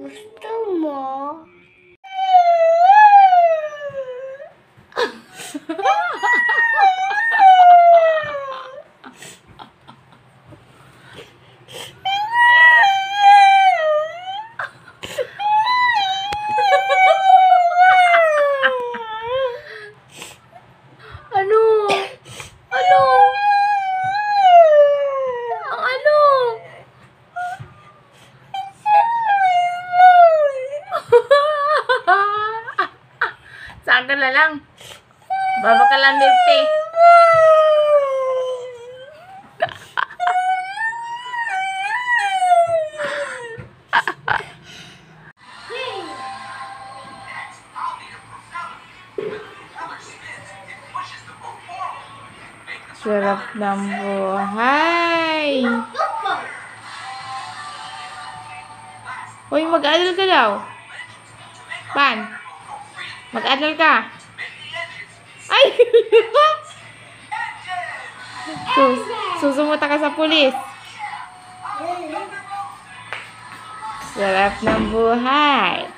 Gusto mo? Ano? Ano? Ang ano? Saan ka na lang? Baba ka lang, Bifty. Sarap ng buhay. Uy, mag-aral ka daw. Pan, mag-aral ka. Ay! Susumuta ka sa pulis. Sarap ng buhay.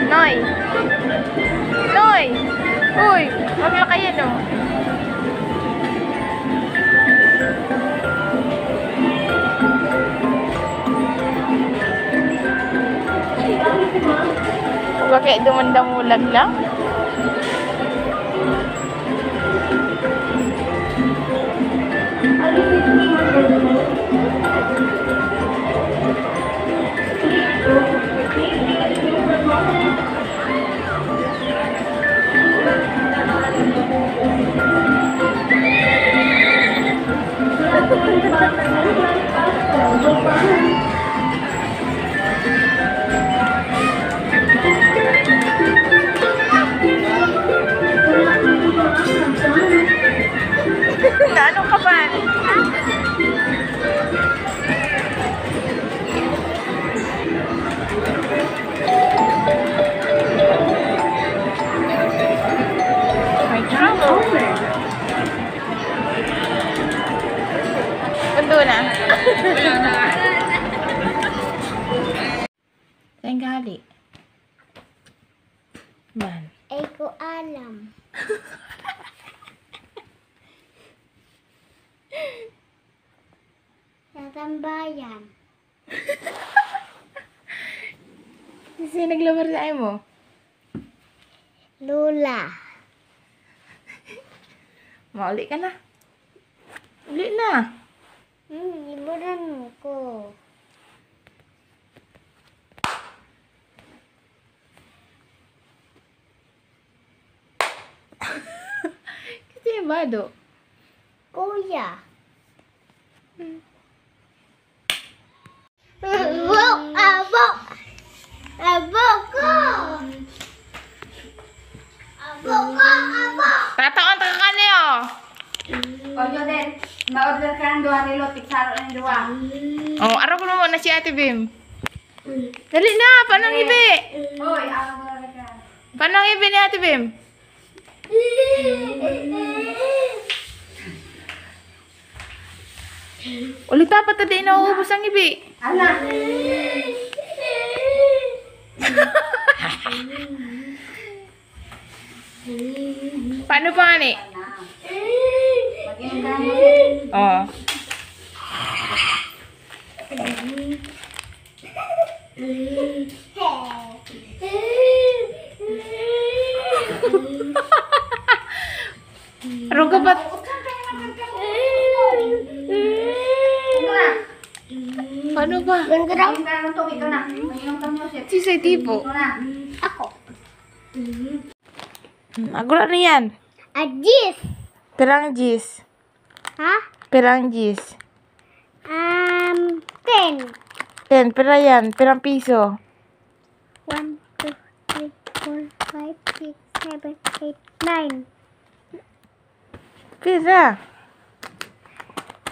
Noy! Noy! Uy! Wag na kayo, no? Bakit dumandamulan lang? Ano ka ba? May trouble. Pundo na. Saan gali? Man. Ay ko alam. Sa tambayan. Kasi naglamar sa mo? Lula. Mauli ka na. Uli na. Iburan mo ko. Kasi yung bado. Kuya. Abo ko! Tataon ka niyo. O, Joden, ma-order ka ng 2 relo, piksaro ng 2. Oh, araw ko naman na si Ate Bim. Dali na, panang ibi. Hoy, ako na ka. Panang ibi ni Ate Bim. Ulit dapat na di nauubos ang ibi. Ala. Paano pa nga ni? Mag-inom ka ng musit. Oo. Aron ka ba? Ito na. Paano ba? Mag-inom ka ng tubig. Ito na. Mag-inom ka ng musit. Si say tipo. Ito na. Ako. Agura na yan. Ajis. Pirang gis. Ha? Pirang gis. 10. 10, pira yan. Pirang piso. 1, 2, 3, 4, 5, 6, 7, 8, 9. Pira.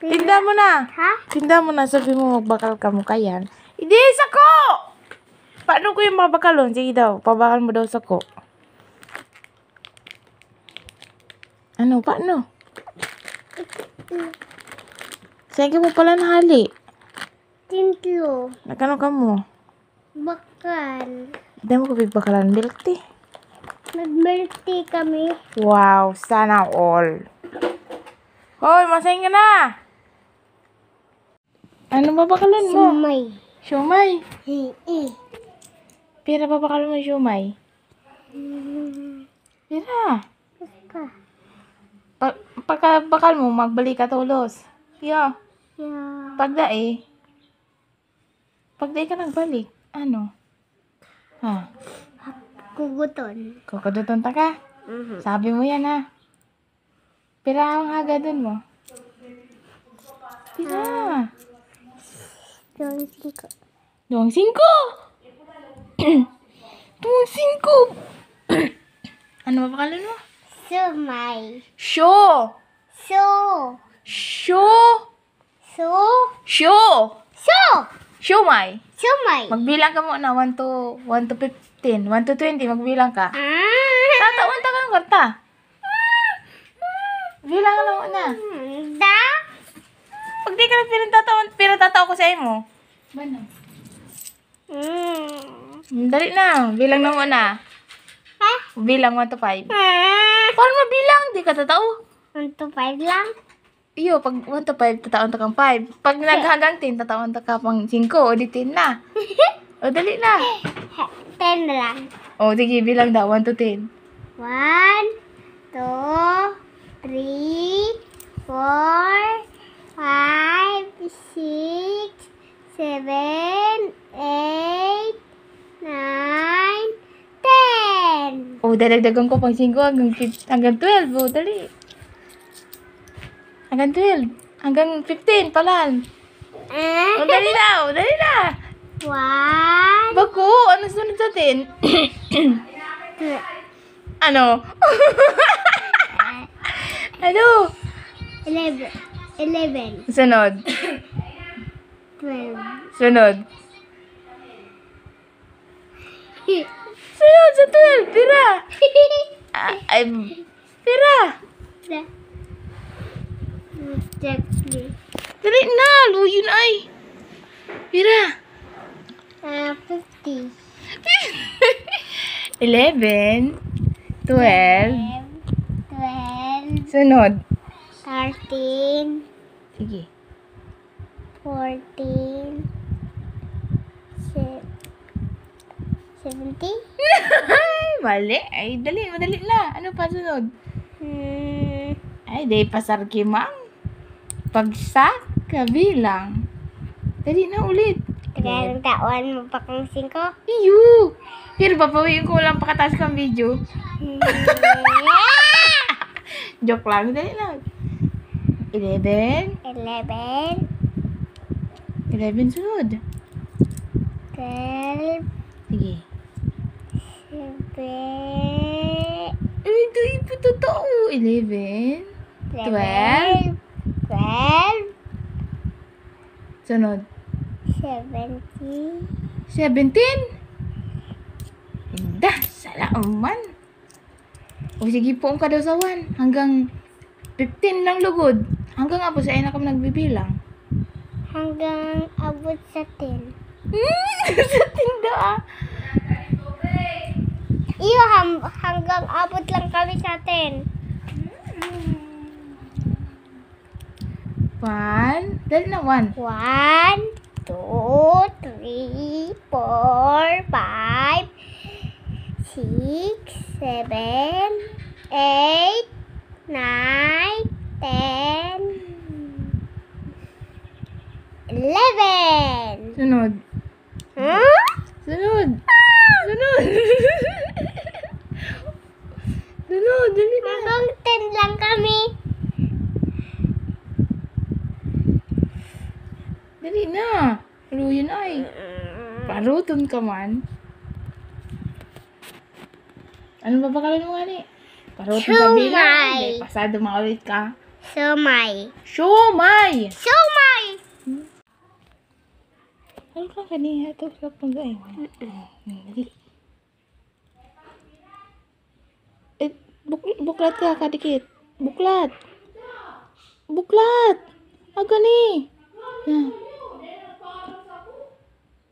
Tinda mo na. Ha? Tinda mo na. Sabi mo magbakal ka mo kayan. Hindi, sako! Paano ko yung mabakalon? Sige daw. Pabakal mo daw sako. Ano? Paano? Sige mo pala nahali. Tintlo. Nagkano ka mo? Bakal. Hindi mo kapit bakalan milk tea. Nag-milk tea kami. Wow, sana all. Hoy, masayin ka na! Ano babakalan mo? Sumay. Siomay. Hii. Pira babakalan mo siomay. Pira. Ka. Pagkabakal mo, magbalik ka tulos. Yo. Yeah. Pagdae ka nagbalik. Ano? Ha? Kuguton. Kukuduton ta ka? Sabi mo yan ha. Pira ang haga dun mo. Pira. Yung 5. Duwang 5. Duwang 5. Ano babakalan mo? Sumay. Show. So. Show. So. Show. So. Siomay. Sumay. Magbilang ka muna. 1 to 15. 1 to 20. Magbilang ka. Tatawan ta kang kwarta. Bilang ka lang muna. Da. Pag di ka na pinatatawa ko sa mo. Bano? Dali na. Bilang na muna. Ha? Bilang 1 to 5. Paano mabilang? Di ka tatao. 1 to 5 lang. Iyo, pag 1 to 5, tataon ta kang 5. Pag naghagang 10, tataon ta ka pang 5. O, di 10 na. O, dali na. 10 lang. O, sige, bilang daw. 1 to 10. 1, 2, 3, 4, 5, 6, 7, 8, 9, 10. O, dadagdagan ko pang 5 hanggang 12. O, dali. Hanggang 12. Hanggang 15 palan. O, dali na. O, dali na. 1, Baku, ano sunod sa 10? 2, Ano? Ano? 11, Sunod. 12. Sunod. Sunod sa 12. Pira. Ay, pira. Exactly. Dali na. Luyo na ay. Pira. 50. 11. 12. 12, Sunod. 13, Sige. 14, 17. Ay, mali. Ay, dali. Madali na. Ano pa sunod? Ay, di pasar kimang. Pagsak, kabilang. Dali na ulit. Kaya taon mo pa kang 5. Iyo! Pero papawiin ko lang pakataas kang video. Joke lang. Dali lang. 11. 11, 11 sunod. 12, Sige. 7, Ay, ito ipo totoo. 11. 12, 12, Sunod. 17, 17. Indah. Salauman. O sige po ang kadasawan. Hanggang 15 lang lugod. Hanggang abot sa ina ka nagbibilang. Hanggang abot sa 10. Sa tinda ah. Iyo, hanggang abot lang kami sa 10. 1. Dali na 1. 1, 2, 3, 4, 5, 6, 7, 8, 9, 10, 11. Sunod. Huh? Sunod. Sunod. Sunod. Dali na. Hanggang 10 lang kami. Dali na. Pero yun ay. Paruton ka man. Ano ba bakalan mo nga ni? Paruton sa bilang. Siomay. Hindi, pasado maulit ka. Siomay. Siomay! Siomay! Ano ka kaniya? Ito sa pag-ay. Dali. Buklat ka, kadikit. Buklat. Buklat. Aga ni. Yan.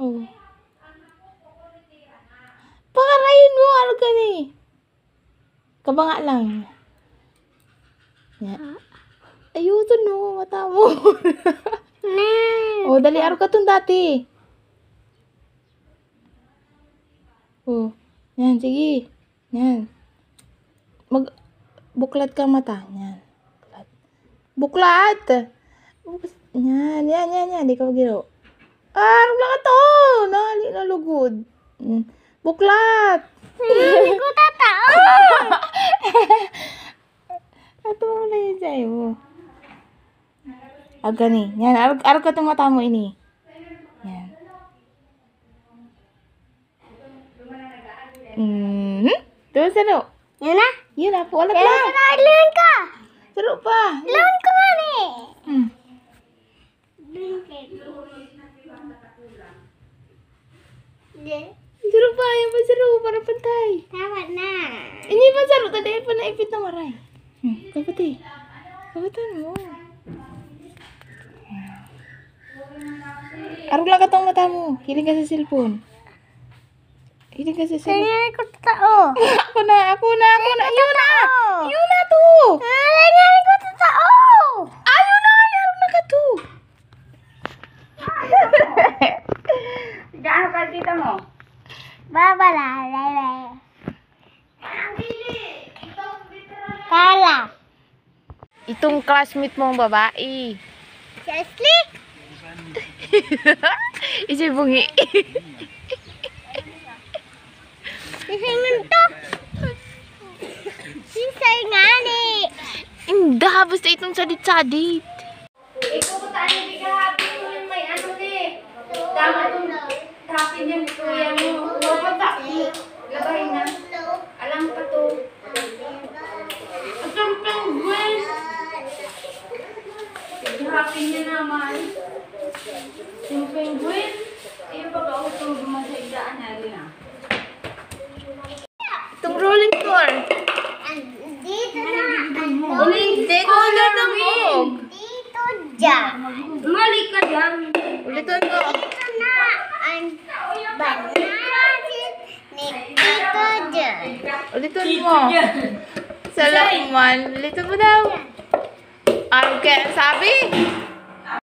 Oh. Pakarayin mo, aga ni. Kabanga lang. Yan. Ayuto no, mata mo. Oh, dali araw ka tong dati. Oh, yan, sige. Yan. Buklat ka mata. Yan. Buklat. Yan, yan, yan, yan. Di ka magiro. Araw lang ka to. Nali na lugod. Buklat. Hindi ko tatao. Ito mo na yun sa'yo mo. Aga ni. Yan, araw ka tong mata mo ini. Yan. Tuwa saro. Yan na. Yun na po, alat Yan lang. na. Ilan ka. Saro pa. Ilan ko nga ni. Hmm. Saro pa, yan pa saro, para pantay. Tama na. Ini pa saro, tadayin pa na ipit na maray. Kapati. Kapatan mo. Araw lang ka tong mata mo. Hiling ka sa cellphone. Hiling ka sa cellphone. Hindi ko tatao. Ako na. Ayun na. Ayun na to. Hindi ko tatao. Ayun na. Araw na ka to. Gaano ka tita mo? Babalalay. Kala. Itong classmate mong babae. Si Ashley. Isa'y bungi. Sisay man to. Sisay nga ni. Inda, basta itong sadit-sadit. Ikaw ko tayo bigahati mo yung may ano ni. Tama itong happy niya ni kuya mo. Wapata. Labahin na. Alam pa to. At ang penguin. Happy niya naman. Yung penguin. Iyo ba ka utong gumasaydaan na rin ah. Itong rolling floor. Dito na. Dito na tamog. Dito dyan. Mali ka dyan. Ulitin ko. Dito na. Ang banana dito dyan. Ulitin mo. Salamat. Ulitin mo daw. Ano kaya sabi?